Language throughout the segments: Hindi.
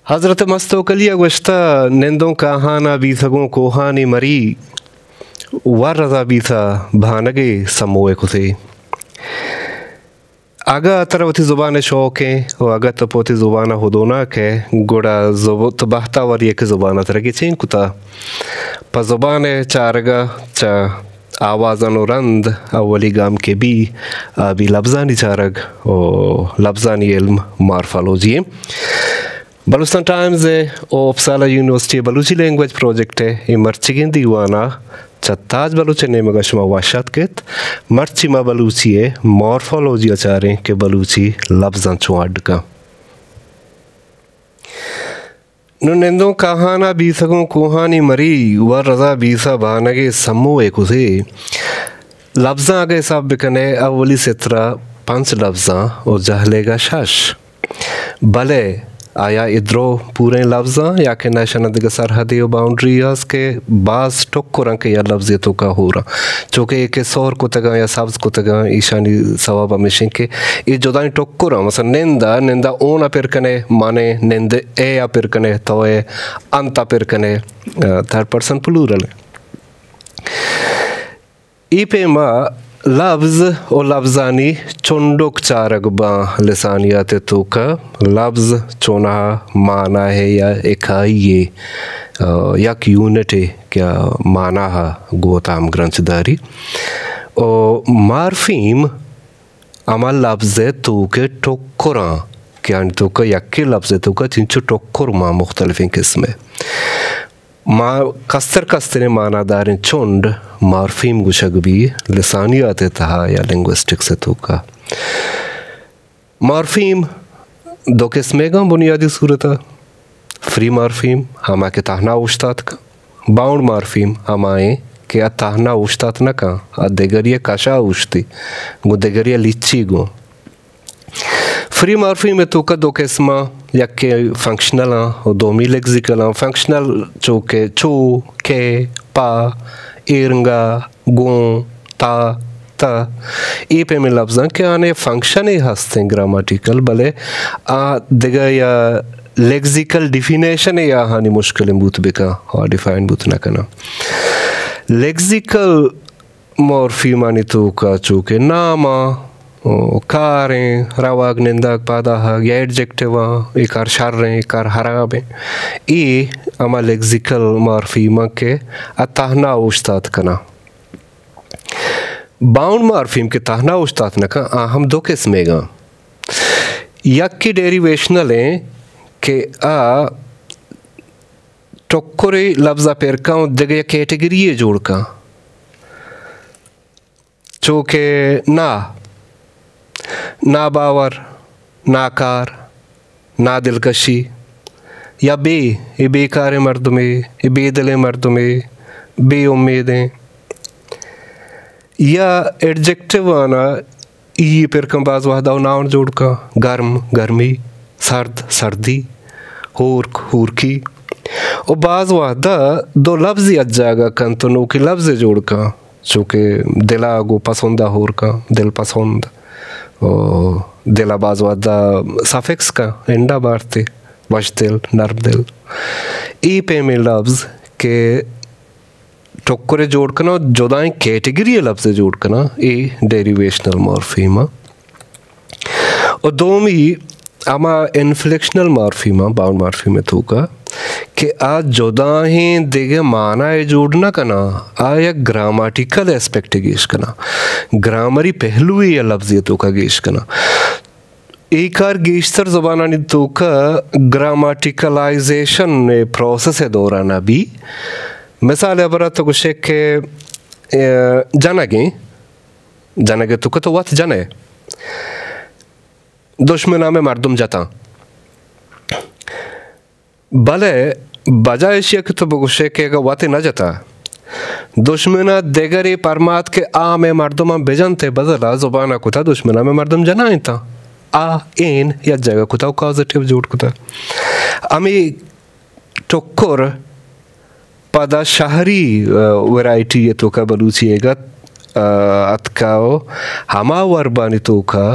हज़रत मस्तोकलिया गुश्ता निंदों कहाना बीथगों कोहानी मरी वर रजा बीथा भानगे समोए खुसे आगा तरवती ज़ुबान शौक़ें और आगा तपोती ज़ुबान हुदोना के गुड़ा ज़ुबत बहता वर ये के ज़ुबान तरह की चीन कुता पर ज़ुबान चारगा चा आवाज़ान और रंद अवली गाम के भी लफ्ज़ानी चारग और लफ्ज़ानी इल्म मार्फालोजी बलूचिस्तान टाइम्स और Uppsala University Balochi Language Project है ये मर्चिगिन दीवाना चत्ताज बलूची ने मगशमा वाशात केत मर्ची मा बलूची है मॉर्फोलॉजी आचारें के बलूची लफ्ज़ां चुआड़ का निंदों कहाना बीसगों कोहानी मरी वर रजा बीसा भानगे समूह एक उसे लफ्ज़ां आगे साब बिकने अवली सित्रा 5 लफ्ज़ां और जहलेगा शश भले आया इधरो पूरे लफ्ज़ां या कि नशन दिग सरहदी और बाउंड्रीज के बास टोको रंग के या लफ्ज़ियतों का हो रहा चूँकि एक सौर को तगा या सब्ज़ को तगा ईशानी सवाब मिशन के ये जोदानी टोको रहा मसल निंदा ओना पिर कने माने निंद ए या पिर कने तो ए अंता पिर कने थर्ड पर्सन प्लूरल ई पे मा लफ्ज़ और लफ्ज़ानी चुंडुक चारग बा लिसानियात तो का लफ्ज़ चुना माना है या इकाई यक यूनिट है क्या माना है गोताम ग्रंथदारी और मार्फीम अमल लफ्ज़ तो के टोकरा क्या तो का यक्के लफ्ज़ तो का चिंचु टोकर मा मुख्तलिफ़ किस्में मा कस्तर माना दारिन चुंड मार्फीम गुशग भी लिसानियात तहा या लिंग्विस्टिक्स तो का मार्फीम दो किस्में का बुनियादी सूरत फ्री मार्फीम हमा के तहना उश्तात का बाउंड मार्फीम हमाए के तहना उश्तात न का देगरिया कशा उश्ती गो देगरिया लिच्ची गो फ्री मार्फीम में तो का दो किस्मा या के फंक्शनल और दोमी लेक्सिकल फंक्शनल चो के चो के पा इरंगा गो ता ये पे में लफ्ज़ां के आने फंक्शन ही हंसते ग्रामेटिकल भले दिगा या लेक्सिकल डिफिनेशन या हानि मुश्किल बूत बिका और डिफाइन बूत ना करना लेक्सिकल मॉर्फीमानी तो का चो के नामा कारें रवाग निंदाक पादा या एडजेक्टिव एकार शारें एकार हराबें ये अमा लेक्सिकल मार्फीमा के अतहना उस्ताद कना बाउंड मार्फीम के तहना उस्ताद न का हम दो किस्में गा यक की डेरिवेशनल हैं के टोकरे लफ्ज़ा पेर का जगह कैटेगरी जोड़ का चूँकि ना बावर नाकार ना दिलकशी या ये बेकार मर्द में ये बेदले मर्द में बे उम्मीदें या एडजेक्टिव आना ये फिर कम बाज वादा नाउन जोड़ का गर्म गर्मी सर्द सर्दी हूरकी और बाज वादा दो लफ्ज़ अज्जागा कन तो नो के लफ्ज़ जोड़ का चूँकि दिला गो पसंदा होर का दिल पसंद दिला बाज वादा सफिक्स का इंडा बारते वशदिल नरबदिल ई पे में लफ्ज़ के टोकरे जोड़ करना जोदाएं कैटेगरी लफ्ज़ जोड़ करना ये डेरिवेशनल मॉर्फीमा और दोमी अमा इन्फ्लेक्शनल मॉर्फीमा बाउंड मॉर्फीमा तो का कि आज जोदाहें देगे माना है जोड़ना करना आया ग्रामेटिकल एस्पेक्ट गेश करना ग्रामरी पहलू ही या लफ्ज़ियतों का गेश करना एक आर गेशतर ज़बाना नि तो का ग्रामेटिकलाइजेशन प्रोसेस है दौराना भी मिसाल अबरा तो कुछ के जानगे तो का तो वत जाने दुश्मना में मर्दुम जाता भले बजाय शेख तो बगुशे के वाते न जाता दुश्मना देगरी परमात के में मर्दुमा बेजनते बदला जुबाना कुता दुश्मना में मर्दुम जना था इन या जगह कुता पॉजिटिव जोड़ कुता अमी टोक्कर पदा शहरी वैरायटी ये तो का बलूचिएगा अतकाओ हमा वरबानी तो का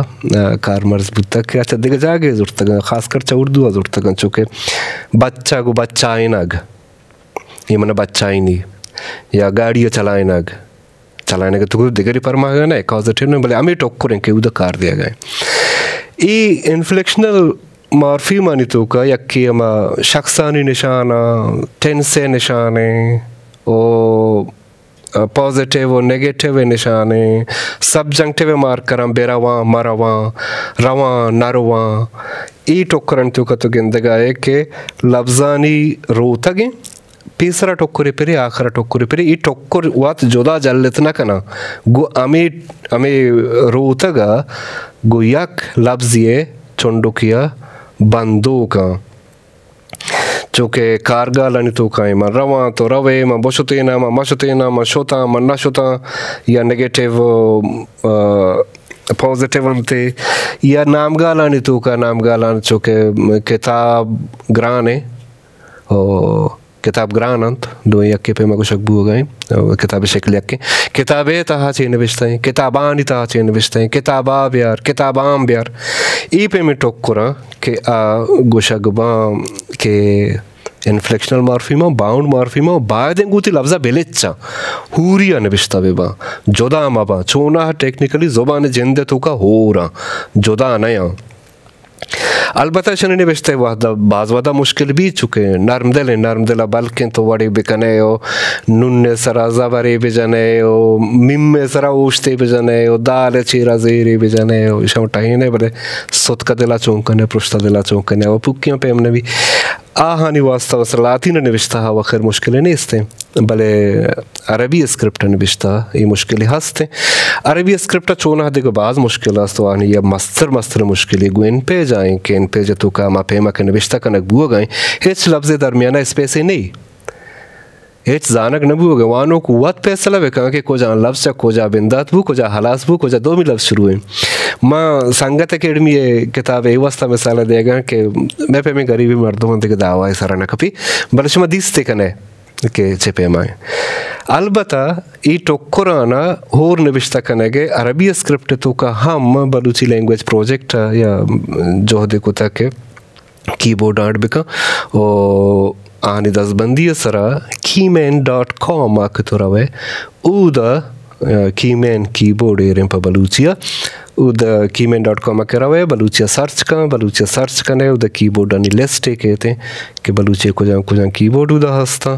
कारमर्ज बुत्ता के अच्छा दिग जागे जुर्त का खासकर चौर्दू जुर्त का चुके बच्चा को बच्चा आइनग ये मना बच्चा ही नहीं या गाड़ी चलाइनग चलाने के तो दिगरी परमा है ना कॉजेटिव ने बोले हमें टोकरें के उधर कार दिया गया ये इन्फ्लेक्शनल मार्फी मानी तो का यक्की अमा शख्सानी निशाना टेंसे निशाने ओ पॉजिटिव और नेगेटिव निशाने सब्जंक्टिव मार्कर बेरावा मरावा रवा नरवा ई टोकरन तो का तो गिंदगा है कि लफ्जानी रोतगे तीसरा टोकरे पेरे आखरा टोकरे पेरे ई टोकर वात जोदा जल्लतना कना गो अमे रोतगा गो यक लफ्जिए चुंडुकिया बंदूका चूँकि कारगाल आणि तो काय म रवा तो रवे म बशुतेना म मशुतेना म शोता म नशुता या नेगेटिव पॉजिटिव ते या नामगाल आणि तो का नामगाल चूँकि किताब ग्राने ओ किताब ग्रान अंत दो यक्के पे मगो शक्बू हो गए किताब शक्ल यक्के किताबे तहा चेन बिश्ता है किताबानी तहा चेन बिश्ता है किताबा ब्यार किताबाम ब्यार ई पे में टोक करा के गोशगबा के इन्फ्लेक्शनल मार्फिमा बाउंड मार्फिमा बाद गुती लफ्जा बेलेच्चा हुरिया नबिश्ता बेबा जोदा माबा चोना टेक्निकली ज़ुबान जिंदे तो का होरा जोदा नया अलबत्ता शनि बेचते वादा बाज़वादा मुश्किल भी चुके नरम दिला बल्कि तो वड़ी बिकने हो नुन्ने सरा ज़बरे बिजने हो मिम्मे सरा उश्ते बिजने हो दाल चीरा ज़ेरे बिजने हो इशाम टाइने बड़े सुत का दिला चौंकने पृष्ठा दिला चौंकने वो पुक्कियों पे हमने भी आहानी वास्ता वसलाती ने निविष्टा हा वखर मुश्किलें नहीं इसते भले अरबी स्क्रिप्ट निविष्टा ये मुश्किलें हंसते अरबी स्क्रिप्ट चोना देखो बाज़ मुश्किल तो आनी या मस्तर मुश्किलें गुइन पे जाएं कि इन पे जो का मापे मा के निविष्टा कनक बुआ गए हिच लफ्ज़ दरमियाना स्पेस नहीं हिच जानक न बुआ गए वानों को वत फैसला वे कहाँ के को जा लफ्ज़ चा को जा बिंदात बु को जा हलास बु को जा दो भी लफ्ज़ शुरू हैं माँ संगत अकेडमी ये किताब एक वास्ता मिसाल देगा कि मैं पे में गरीबी मर्दों में देखा दावा है सारा न कभी बल्कि मैं दिस तेकने के चिपे माए अलबत्ता ये टोकराना होर निविष्टा कने के अरबी स्क्रिप्ट तो का हम बलूची लैंग्वेज प्रोजेक्ट या जो देखो तक कीबोर्ड आर्ट बिका और आनी दसबंदी सरा keyman.com आके तो रवे उदा कीमैन कीबोर्ड एरें पर बलूचिया उधर keyman.com आके रवे बलूचिया सर्च करने उधर कीबोर्ड आनी लिस्ट कहते हैं कि बलूचिया को जान कीबोर्ड उधर हंसता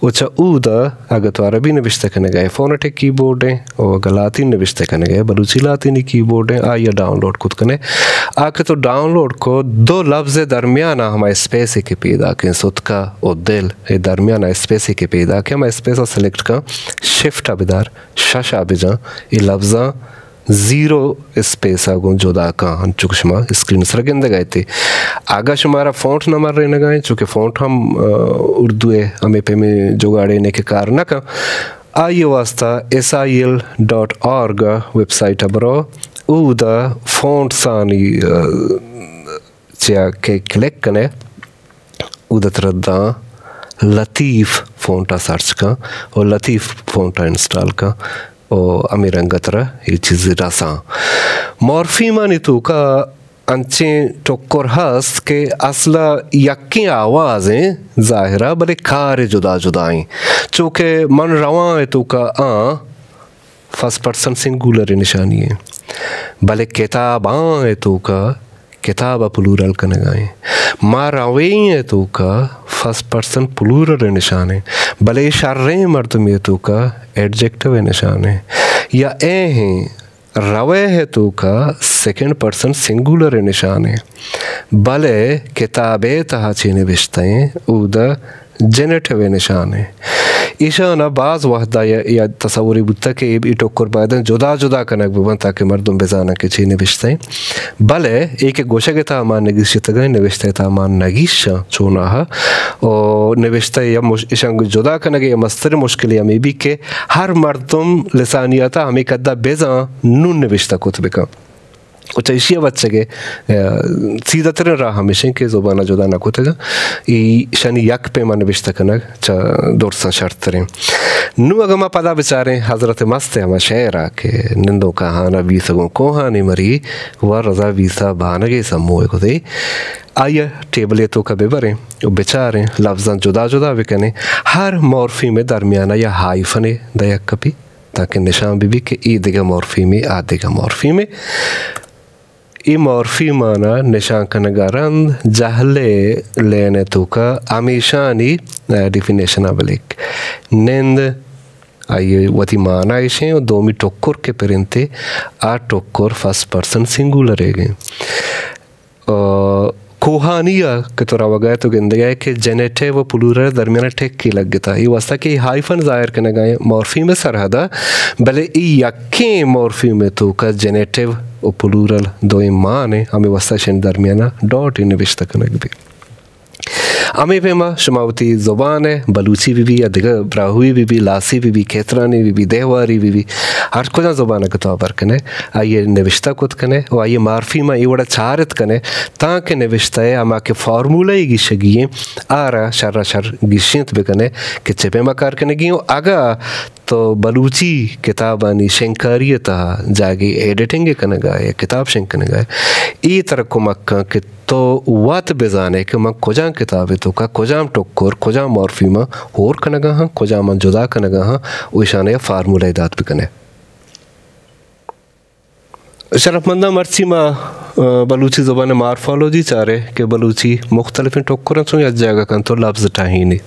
उच्चा उधर अगर तो अरबी निविष्ट करने गए फोनेटिक कीबोर्ड है और अगर लातीन निविष्ट करने गए बलूची लातीनी कीबोर्ड है आइए डाउनलोड खुद करने आके तो डाउनलोड को दो लफ्ज़ दरमियाना हमारे स्पेस के पैदा के सुत का और दिल ये दरमियाना स्पेस के पैदा के हमारे स्पेस और सेलेक्ट का शिफ्ट आबिदार शश आबिजा ये लफ्ज़ा ज़ीरो स्पेस आगो जोदा का हम चुकशमा स्क्रीन सर के अंदर गए थे आगा शुमारा फ़ॉन्ट नंबर रहने गए चूँकि फ़ॉन्ट हम उर्दू है हमें पे में जुगाड़े ने के कारण का आइए वास्ता SIL.org वेबसाइट बरो उदा फ़ॉन्ट सानी चिया के क्लिक कने उदा तरदा लतीफ़ फ़ॉन्टा सर्च का और लतीफ़ फ़ॉन्टा इंस्टॉल का और अमीरंगतरा ये चीज़ रासा मॉर्फीमा नितु का अंचे टोकर हस के असला यक्की आवाज़ें ज़ाहिरा बले खारे जुदा जुदाएं चूँकि मन रवा है तो का फर्स्ट पर्सन सिंगुलर निशानी है भले किताब है तो का किताब प्लूरल कने गए मारावे है तो का फर्स्ट पर्सन प्लूरल निशान है भले शर्रे मर्दम है तो का एडजेक्टिव निशान है या ए हैं रवे है तो का सेकंड पर्सन सिंगुलर निशान है भले किताबे तहाची निविष्टें उदा जेनेटिव निशान है ईशाना बाज़ वहदा या तस्वुरी बुत्ता के ये टोकर बाद जुदा जुदा कनक बुबन ताकि मर्दों बेजाना के चीज़ निविष्टें भले एक गोशा के तामान नगिश तगह निविष्टे तामान नगिश चुना है और निविष्टे या ईशान जुदा कनक या मस्तर मुश्किल या में भी के हर मर्दों लिसानियता हमें कद्दा बेजा नून निविष्टा कुतबे का उच्चैशिया बच्चे के सीधा तरह रहा हमेशा के ज़ुबाना जुदा ना कुतेगा ई शनि यक पे मन विश्ता कनक चा दोरसा शर्त तरें नु अगमा पदा बेचारे हज़रत मस्त है हम शेरा के निंदो कहाना बीसगों कोहानी मरी व रज़ा बीसा बानगे समूह को दे आया टेबले तो कभी बरे बेचारे लफ्ज़ां जुदा जुदा बिकने हर मॉर्फी में दरमियाना या हाइफने दयक कभी ताकि निशान भी के ई दिगा मॉर्फी में आ दिगा मॉर्फी में ई मॉर्फी माना निशांकन गारंद जहले लेने तो का आमीशानी डिफिनेशन अबलिक निंद आइए वती माना इसे और दो मी टोक्कर के परिंते आ टोक्कर फर्स्ट पर्सन सिंगुलर है कोहानिया के तौर वगैरह तो गिंद गया कि जेनेटिव व प्लूरल दरमियान टेक की लग गया ये वास्ता कि हाइफन जाहिर करने गए मॉर्फी में सरहदा भले यके मॉर्फी में तो का जेनेटिव और प्लूरल दो माने हमें वास्ता शेन दरमियाना डॉट इन विश्ता करने भी हमें पेमा शुमावती ज़ुबान है बलूची भी अधिक ब्राहुई भी लासी भी खेतरानी भी देहवारी भी हर को ज़ुबान का तौर पर कने आइए निविश्ता कुत कने और आइए मार्फी में ये बड़ा चारित कने ताकि निविश्ता है हम आके फार्मूला ही गिशगिए आ रहा शर गिशियत भी कने कि चेपे मकार कने गियो आगा तो बलूची किताबानी शंकारियता जागे एडिटिंग कने गाए किताब शंकने गाए ई तरह को मक्का कि तो वात बेजाने कि मैं कोजाम किताबे तो का कोजाम टोक्कोर कोजाम मॉर्फी में होर कनगा हाँ कोजाम जुदा कनगा हाँ उशाने फार्मूला दात भी कने शरफमंदा मर्ची में बलूची ज़ुबान मार्फोलॉजी चारे कि बलूची मुख्तलिफ टोक्कोरन सो या जाएगा कन तो लफ्ज़ टाहीनी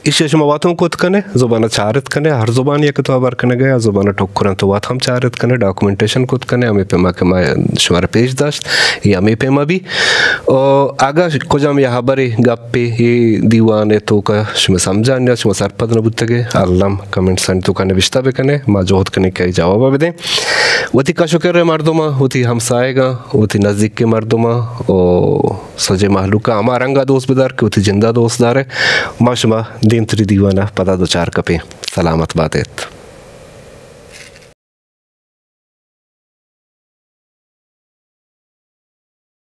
इस बातों को कने ज़ुबान चारित कने हर ज़ुबान या तो आबार कने गया ज़ुबान टोक्कुरन तो बात हम चारित कने डॉक्यूमेंटेशन को कने हमें पेमा के मैं शुमार पेश दाश्त ये हमें पेमा भी और आगा को जाम यहाँ बरे गप्पे ये दीवाने तो का शुम समझान या शुम सरपद न बुत्ते के अल्लाम कमेंट सन तो कने विश्ता पे कने माँ जोहत कने क्या जवाब दे वती का शुक्र है मर्दोमा वती हमसाएगा वती नज़दीक के मर्दोमा और सजे महलूका हमारा रंगा दोस्त बेदार के वती जिंदा दोस्तदार है माशमा दिन तरी दीवाना पता दो चार कपे सलामत बातें